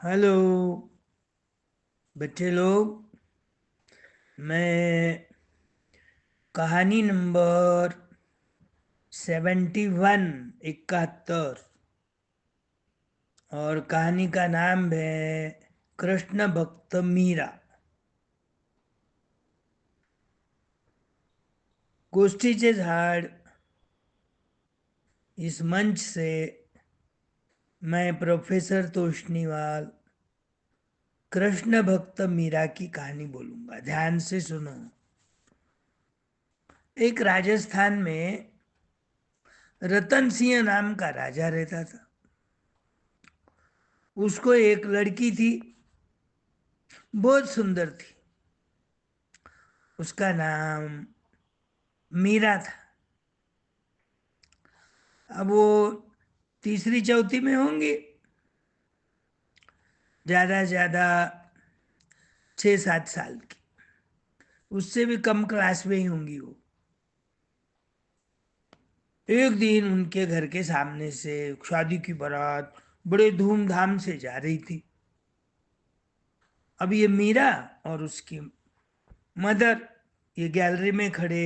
Hello बच्चे लोग। मैं कहानी नंबर 71 71 और कहानी का नाम है कृष्ण भक्त मीरा। गोष्ठीचे झाड इस मंच से मैं प्रोफेसर तोष्णीवाल कृष्ण भक्त मीरा की कहानी बोलूंगा। ध्यान से सुनो। एक राजस्थान में रतन सिंह नाम का राजा रहता था। उसको एक लड़की थी, बहुत सुंदर थी। उसका नाम मीरा था। अब वो तीसरी चौथी में होंगी, ज्यादा से ज्यादा 6-7 साल की। उससे भी कम क्लास में ही होंगी वो। एक दिन उनके घर के सामने से शादी की बारात बड़े धूमधाम से जा रही थी। अब ये मीरा और उसकी मदर ये गैलरी में खड़े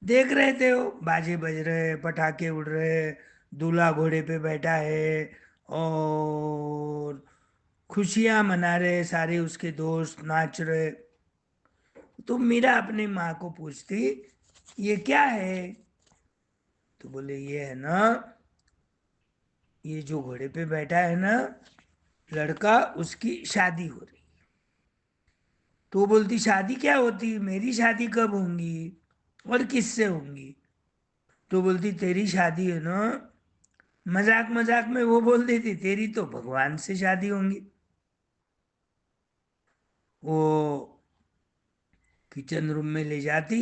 देख रहे थे। वो बाजे बज रहे, पटाखे उड़ रहे, दूल्हा घोड़े पे बैठा है और खुशियां मना रहे। सारे उसके दोस्त नाच रहे। तो मीरा अपनी माँ को पूछती, ये क्या है? तो बोले, ये है ना, ये जो घोड़े पे बैठा है ना लड़का, उसकी शादी हो रही। तो वो बोलती, शादी क्या होती, मेरी शादी कब होंगी और किससे होंगी? तो बोलती, तेरी शादी है ना। मजाक मजाक में वो बोल देती, तेरी तो भगवान से शादी होंगी। वो किचन रूम में ले जाती,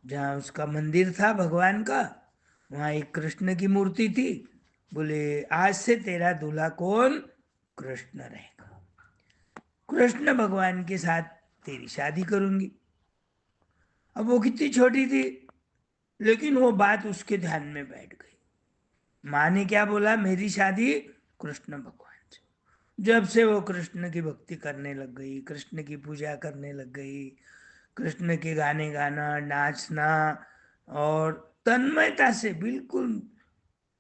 जहाँ उसका मंदिर था भगवान का। वहाँ एक कृष्ण की मूर्ति थी। बोले, आज से तेरा दूल्हा कौन? कृष्ण रहेगा। कृष्ण भगवान के साथ तेरी शादी करूंगी। अब वो कितनी छोटी थी, लेकिन वो बात उसके ध्यान में बैठ गई। माँ ने क्या बोला, मेरी शादी कृष्ण भगवान से। जब से वो कृष्ण की भक्ति करने लग गई, कृष्ण की पूजा करने लग गई, कृष्ण के गाने गाना, नाचना और तन्मयता से बिल्कुल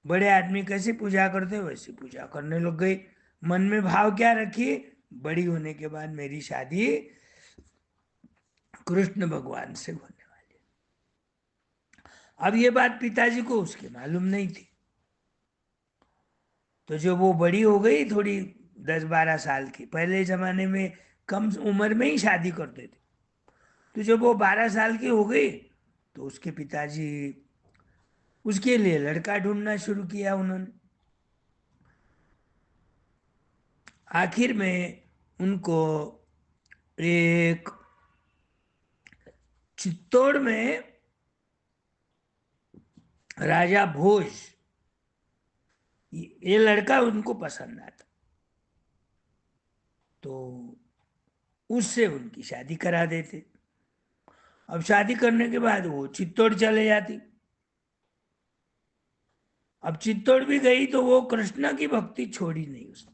बड़े आदमी कैसे पूजा करते वैसे पूजा करने लग गई। मन में भाव क्या रखी, बड़ी होने के बाद मेरी शादी कृष्ण भगवान से होने वाली। अब ये बात पिताजी को उसके मालूम नहीं थी। तो जो वो बड़ी हो गई थोड़ी, 10-12 साल की, पहले जमाने में कम उम्र में ही शादी करते थे। तो जब वो 12 साल की हो गई तो उसके पिताजी उसके लिए लड़का ढूंढना शुरू किया उन्होंने। आखिर में उनको एक चित्तौड़ में राजा भोज, ये लड़का उनको पसंद आता। तो उससे उनकी शादी करा देते। अब शादी करने के बाद वो चित्तौड़ चले जाती। अब चित्तौड़ भी गई तो वो कृष्ण की भक्ति छोड़ी नहीं उसने।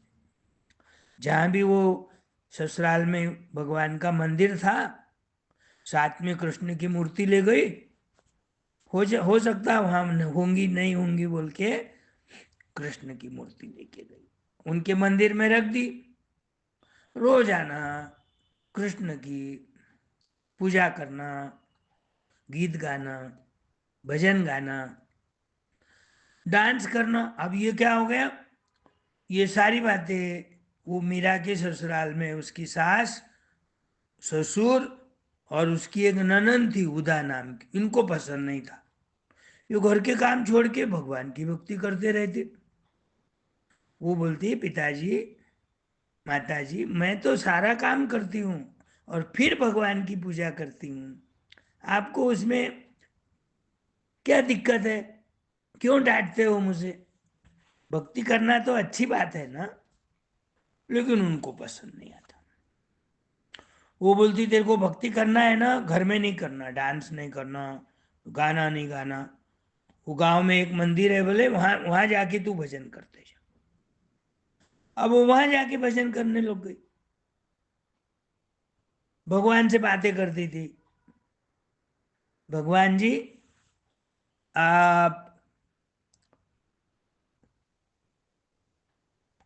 जहां भी वो ससुराल में भगवान का मंदिर था, साथ में कृष्ण की मूर्ति ले गई। हो सकता वहां होंगी नहीं होंगी बोल के कृष्ण की मूर्ति लेके गई, उनके मंदिर में रख दी। रोजाना कृष्ण की पूजा करना, गीत गाना, भजन गाना, डांस करना। अब ये क्या हो गया, ये सारी बातें वो मीरा के ससुराल में उसकी सास, ससुर और उसकी एक ननंद थी उदा नाम की, इनको पसंद नहीं था। ये घर के काम छोड़ के भगवान की भक्ति करते रहते। वो बोलती, पिताजी, माताजी, मैं तो सारा काम करती हूँ और फिर भगवान की पूजा करती हूँ, आपको उसमें क्या दिक्कत है? क्यों डांटते हो मुझे? भक्ति करना तो अच्छी बात है ना। लेकिन उनको पसंद नहीं आता। वो बोलती, तेरे को भक्ति करना है ना, घर में नहीं करना, डांस नहीं करना, गाना नहीं गाना। वो गांव में एक मंदिर है बोले, वहां वहां जाके तू भजन करते जा। अब वो वहां जाके भजन करने लग गई, भगवान से बातें करती थी। भगवान जी, आप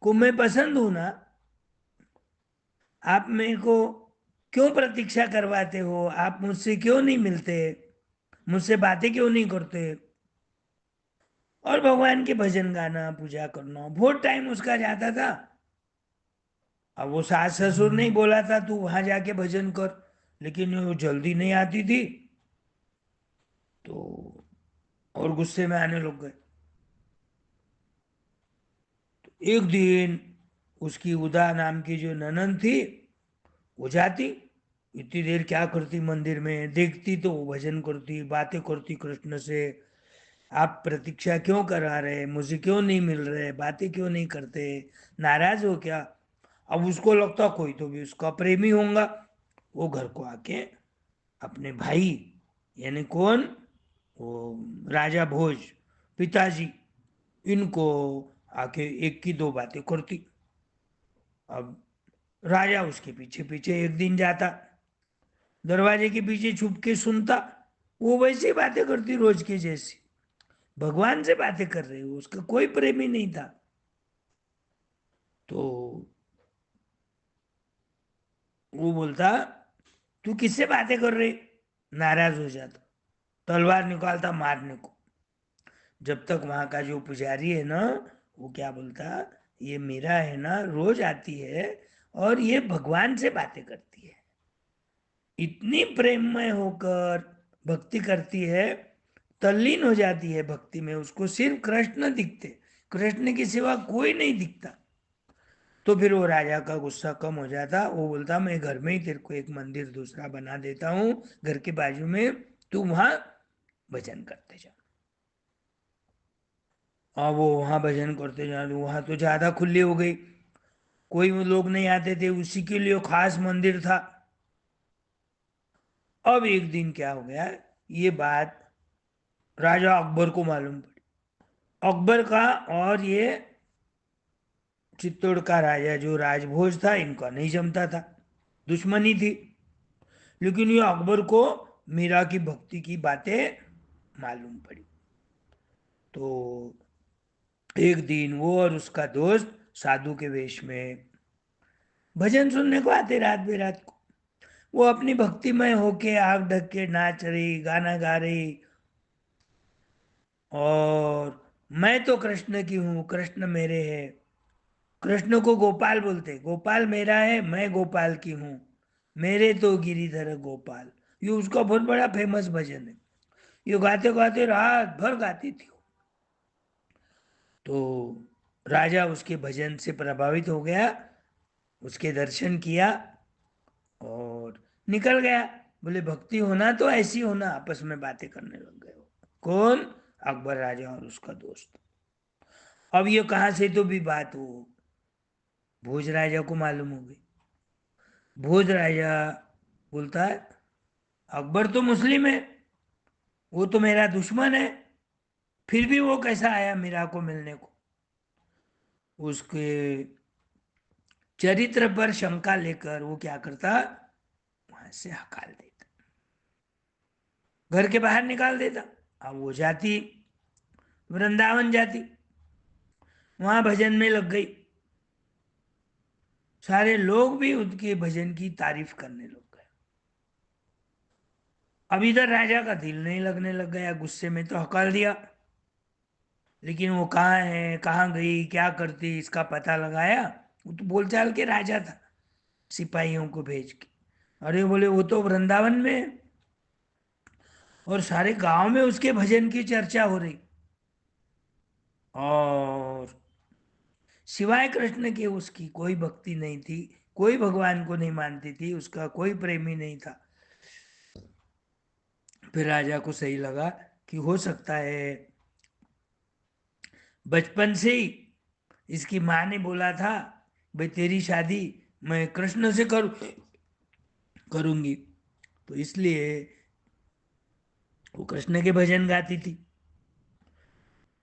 को मैं पसंद हूं ना, आप मेरे को क्यों प्रतीक्षा करवाते हो, आप मुझसे क्यों नहीं मिलते, मुझसे बातें क्यों नहीं करते। और भगवान के भजन गाना, पूजा करना, बहुत टाइम उसका जाता था। अब वो सास ससुर नहीं बोला था तू वहां जाके भजन कर, लेकिन वो जल्दी नहीं आती थी, तो और गुस्से में आने लग गए। एक दिन उसकी उदा नाम की जो ननद थी, वो जाती, इतनी देर क्या करती मंदिर में, देखती तो वो भजन करती, बातें करती कृष्ण से। आप प्रतीक्षा क्यों करा रहे, मुझे क्यों नहीं मिल रहे, बातें क्यों नहीं करते, नाराज हो क्या। अब उसको लगता कोई तो भी उसका प्रेमी होगा। वो घर को आके अपने भाई, यानी कौन, वो राजा भोज, पिताजी, इनको आके एक की दो बातें करती। अब राजा उसके पीछे पीछे एक दिन जाता, दरवाजे के पीछे छुप के सुनता, वो वैसी बातें करती रोज की जैसी, भगवान से बातें कर रही हो, उसका कोई प्रेमी नहीं था। तो वो बोलता, तू किससे बातें कर रही, नाराज हो जाता, तलवार निकालता मारने को। जब तक वहां का जो पुजारी है ना, वो क्या बोलता, ये मेरा है ना, रोज आती है और ये भगवान से बातें करती है, इतनी प्रेममय होकर भक्ति करती है, तल्लीन हो जाती है भक्ति में, उसको सिर्फ कृष्ण दिखते, कृष्ण के सिवा कोई नहीं दिखता। तो फिर वो राजा का गुस्सा कम हो जाता, वो बोलता मैं घर में ही तेरे को एक मंदिर दूसरा बना देता हूँ, घर के बाजू में, तू वहां भजन करते जा। और वो वहां भजन करते जा, तो वहां तो ज्यादा खुली हो गई, कोई वो लोग नहीं आते थे, उसी के लिए खास मंदिर था। अब एक दिन क्या हो गया, ये बात राजा अकबर को मालूम पड़ी। अकबर का और ये चित्तौड़ का राजा जो राजभोज था, इनका नहीं जमता था, दुश्मनी थी। लेकिन ये अकबर को मीरा की भक्ति की बातें मालूम पड़ी। तो एक दिन वो और उसका दोस्त साधु के वेश में भजन सुनने को आते रात बेरात को। वो अपनी भक्तिमय होके आग ढक के नाच रही, गाना गा रही, और मैं तो कृष्ण की हूँ, कृष्ण मेरे है। कृष्ण को गोपाल बोलते, गोपाल मेरा है, मैं गोपाल की हूँ, मेरे तो गिरिधर गोपाल। ये उसका बहुत बड़ा फेमस भजन है, ये गाते गाते रात भर गाती थी वो। तो राजा उसके भजन से प्रभावित हो गया, उसके दर्शन किया और निकल गया। बोले भक्ति होना तो ऐसी होना, आपस में बातें करने लग गए हो। कौन, अकबर राजा और उसका दोस्त। अब ये कहाँ से तो भी बात हो, भोज राजा को मालूम हो गई। भोज राजा बोलता है, अकबर तो मुस्लिम है, वो तो मेरा दुश्मन है, फिर भी वो कैसा आया मीरा को मिलने को। उसके चरित्र पर शंका लेकर वो क्या करता, वहां से हकाल देता, घर के बाहर निकाल देता। अब वो जाती, वृंदावन जाती, वहां भजन में लग गई, सारे लोग भी उनके भजन की तारीफ करने लग गए। अब इधर राजा का दिल नहीं लगने लग गया, गुस्से में तो हकाल दिया, लेकिन वो कहाँ है, कहाँ गई, क्या करती, इसका पता लगाया। वो तो बोलचाल के राजा था, सिपाहियों को भेज के। अरे बोले वो तो वृंदावन में है, और सारे गांव में उसके भजन की चर्चा हो रही, और सिवाय कृष्ण के उसकी कोई भक्ति नहीं थी, कोई भगवान को नहीं मानती थी, उसका कोई प्रेमी नहीं था। फिर राजा को सही लगा कि हो सकता है बचपन से ही इसकी माँ ने बोला था, भाई तेरी शादी मैं कृष्ण से करूंगी, तो इसलिए वो कृष्ण के भजन गाती थी।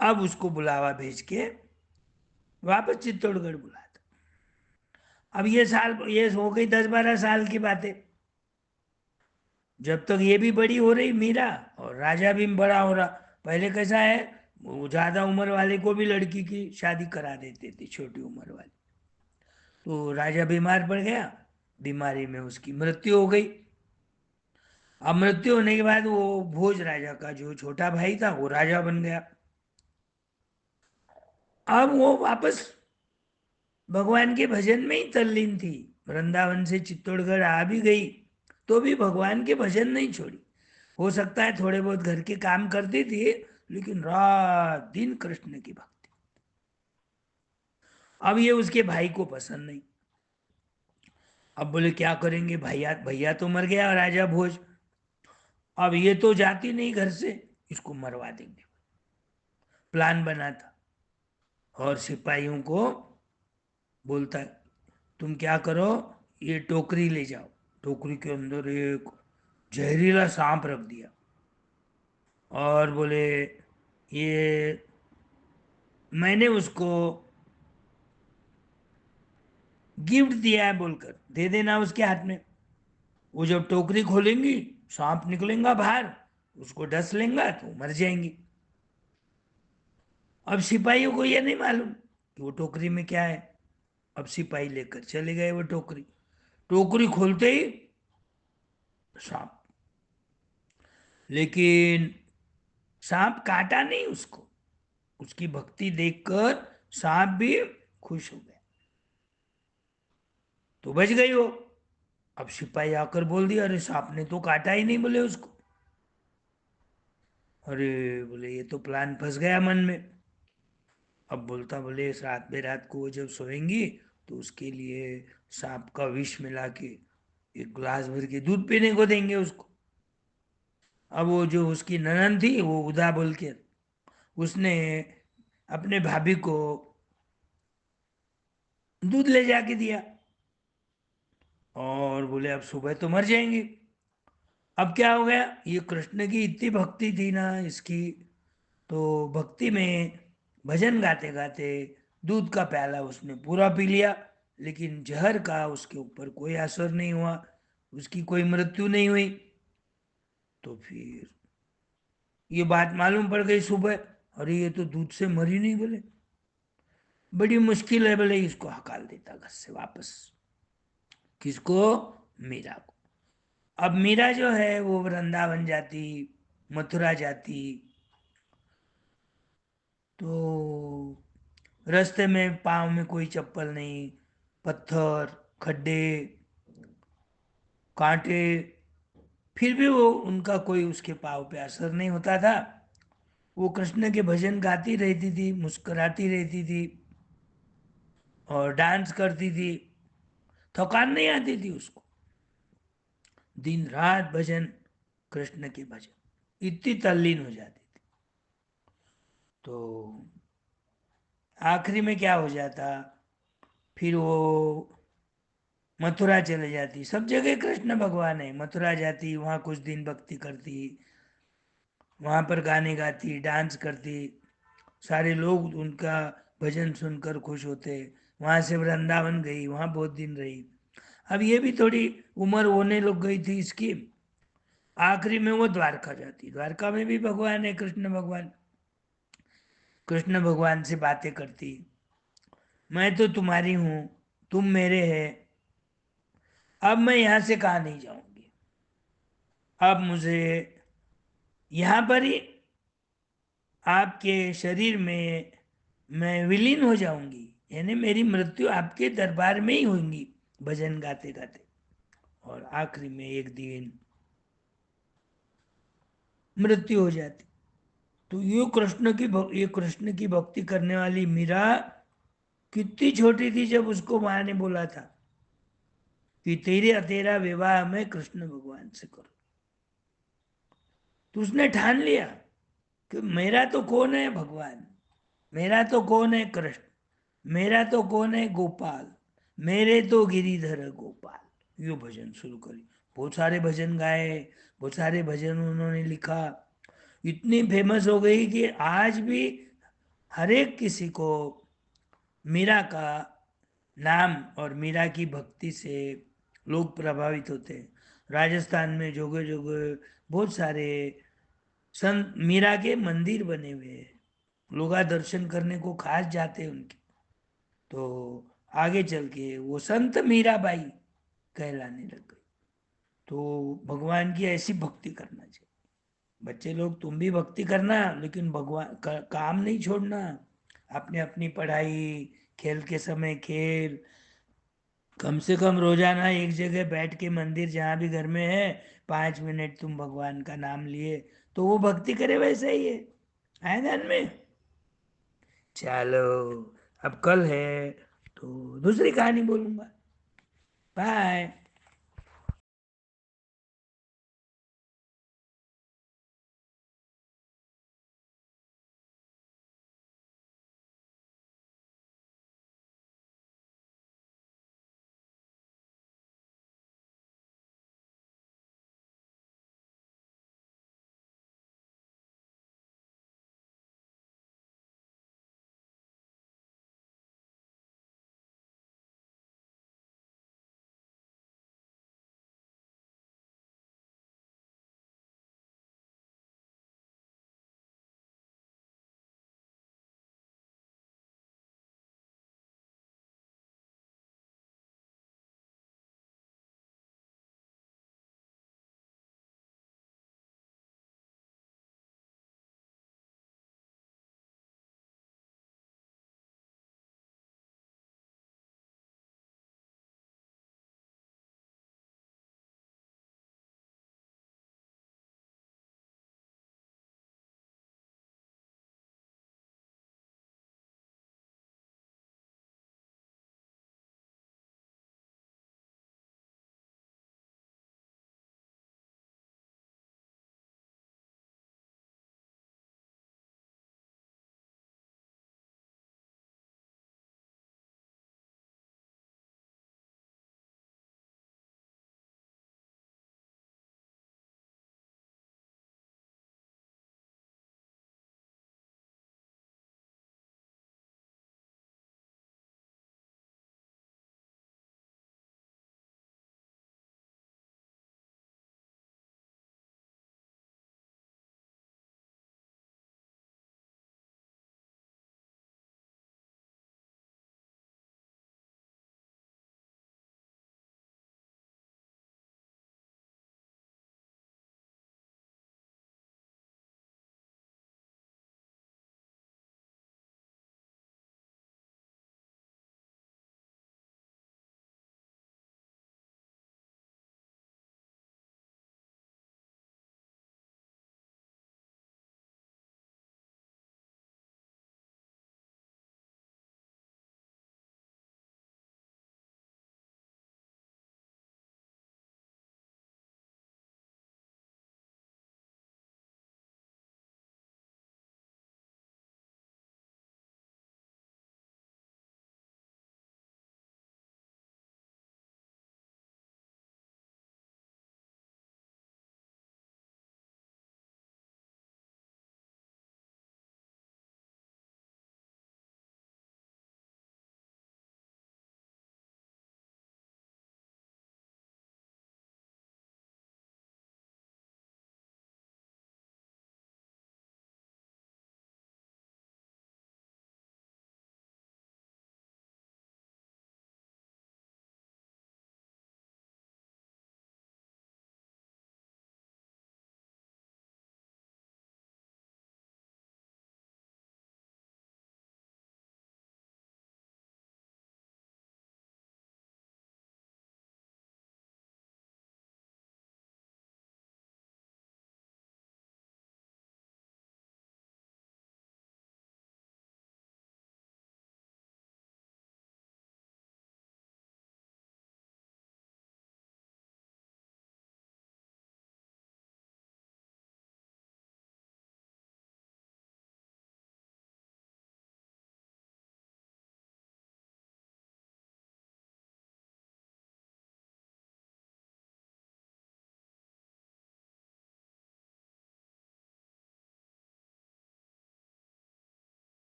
अब उसको बुलावा भेज के वापस चित्तौड़गढ़ बुला था। अब ये हो गई 10-12 साल की बातें। जब तक ये भी बड़ी हो रही मीरा, और राजा भी बड़ा हो रहा। पहले कैसा है, वो ज्यादा उम्र वाले को भी लड़की की शादी करा देते थे, छोटी उम्र वाली। तो राजा बीमार पड़ गया, बीमारी में उसकी मृत्यु हो गई। अब मृत्यु होने के बाद वो भोज राजा का जो छोटा भाई था वो राजा बन गया। अब वो वापस भगवान के भजन में ही तल्लीन थी। वृंदावन से चित्तौड़गढ़ आ भी गई तो भी भगवान के भजन नहीं छोड़ी। हो सकता है थोड़े बहुत घर के काम करती थी, लेकिन रात दिन कृष्ण की भक्ति। अब ये उसके भाई को पसंद नहीं। अब बोले क्या करेंगे, भैया भैया तो मर गया राजा भोज, अब ये तो जाती नहीं घर से, इसको मरवा देंगे। प्लान बना था। और सिपाहियों को बोलता है, तुम क्या करो, ये टोकरी ले जाओ। टोकरी के अंदर एक जहरीला सांप रख दिया, और बोले ये मैंने उसको गिफ्ट दिया है बोलकर दे देना उसके हाथ में। वो जब टोकरी खोलेंगी, सांप निकलेगा बाहर, उसको डस लेंगा तो मर जाएंगी। अब सिपाहियों को ये नहीं मालूम कि वो टोकरी में क्या है। अब सिपाही लेकर चले गए वो टोकरी। टोकरी खोलते ही सांप। लेकिन सांप काटा नहीं उसको। उसकी भक्ति देखकर सांप भी खुश हो गया, तो बच गई वो। अब सिपाही आकर बोल दिया, अरे सांप ने तो काटा ही नहीं बोले उसको। अरे बोले ये तो प्लान फंस गया मन में। अब बोलता, बोले इस रात बेरात को वो जब सोएंगी तो उसके लिए सांप का विष मिला के एक गिलास भर के दूध पीने को देंगे उसको। अब वो जो उसकी ननद थी वो उदा बोल के उसने अपने भाभी को दूध ले जाके दिया, और बोले अब सुबह तो मर जाएंगे। अब क्या हो गया, ये कृष्ण की इतनी भक्ति थी ना इसकी, तो भक्ति में भजन गाते गाते दूध का प्याला उसने पूरा पी लिया। लेकिन जहर का उसके ऊपर कोई असर नहीं हुआ, उसकी कोई मृत्यु नहीं हुई। तो फिर ये बात मालूम पड़ गई सुबह, अरे ये तो दूध से मरी नहीं बोले। बड़ी मुश्किल है बोले, इसको हकाल देता घर से वापस। किसको? मीरा को। अब मीरा जो है वो वृंदावन जाती, मथुरा जाती, तो रास्ते में पाँव में कोई चप्पल नहीं, पत्थर, खड्डे, कांटे, फिर भी वो उनका कोई उसके पाँव पे असर नहीं होता था। वो कृष्ण के भजन गाती रहती थी, मुस्कुराती रहती थी, और डांस करती थी। थकान नहीं आती थी उसको। दिन रात भजन, कृष्ण के भजन, इतनी तल्लीन हो जाती थी। तो आखिरी में क्या हो जाता, फिर वो मथुरा चले जाती। सब जगह कृष्ण भगवान है, मथुरा जाती, वहाँ कुछ दिन भक्ति करती, वहाँ पर गाने गाती, डांस करती, सारे लोग उनका भजन सुनकर खुश होते। वहाँ से वृंदावन गई, वहाँ बहुत दिन रही। अब ये भी थोड़ी उम्र होने लग गई थी इसकी। आखिरी में वो द्वारका जाती। द्वारका में भी भगवान है, कृष्ण भगवान। कृष्ण भगवान से बातें करती, मैं तो तुम्हारी हूँ, तुम मेरे हैं, अब मैं यहाँ से कहाँ नहीं जाऊंगी। अब मुझे यहाँ पर ही आपके शरीर में मैं विलीन हो जाऊंगी, यानी मेरी मृत्यु आपके दरबार में ही होगी भजन गाते गाते। और आखिरी में एक दिन मृत्यु हो जाती। तो ये कृष्ण की भक्ति करने वाली मीरा कितनी छोटी थी जब उसको माँ ने बोला था कि तेरा विवाह मैं कृष्ण भगवान से करूँ। तो उसने ठान लिया कि मेरा तो कौन है भगवान, मेरा तो कौन है कृष्ण, मेरा तो कौन है गोपाल, मेरे तो गिरिधर गोपाल। यो भजन शुरू करी। बहुत सारे भजन गाए, बहुत सारे भजन उन्होंने लिखा। इतनी फेमस हो गई कि आज भी हर एक किसी को मीरा का नाम और मीरा की भक्ति से लोग प्रभावित होते हैं। राजस्थान में जगह जगह बहुत सारे संत मीरा के मंदिर बने हुए हैं। लोग दर्शन करने को खास जाते हैं उनके। तो आगे चल के वो संत मीराबाई कहलाने लग गई। तो भगवान की ऐसी भक्ति करना चाहिए। बच्चे लोग तुम भी भक्ति करना, लेकिन भगवान काम नहीं छोड़ना। अपने अपनी पढ़ाई, खेल के समय खेल, कम से कम रोजाना एक जगह बैठ के मंदिर जहाँ भी घर में है 5 मिनट तुम भगवान का नाम लिए तो वो भक्ति करे वैसे ही है ध्यान में। चलो, अब कल है तो दूसरी कहानी बोलूंगा। बाय।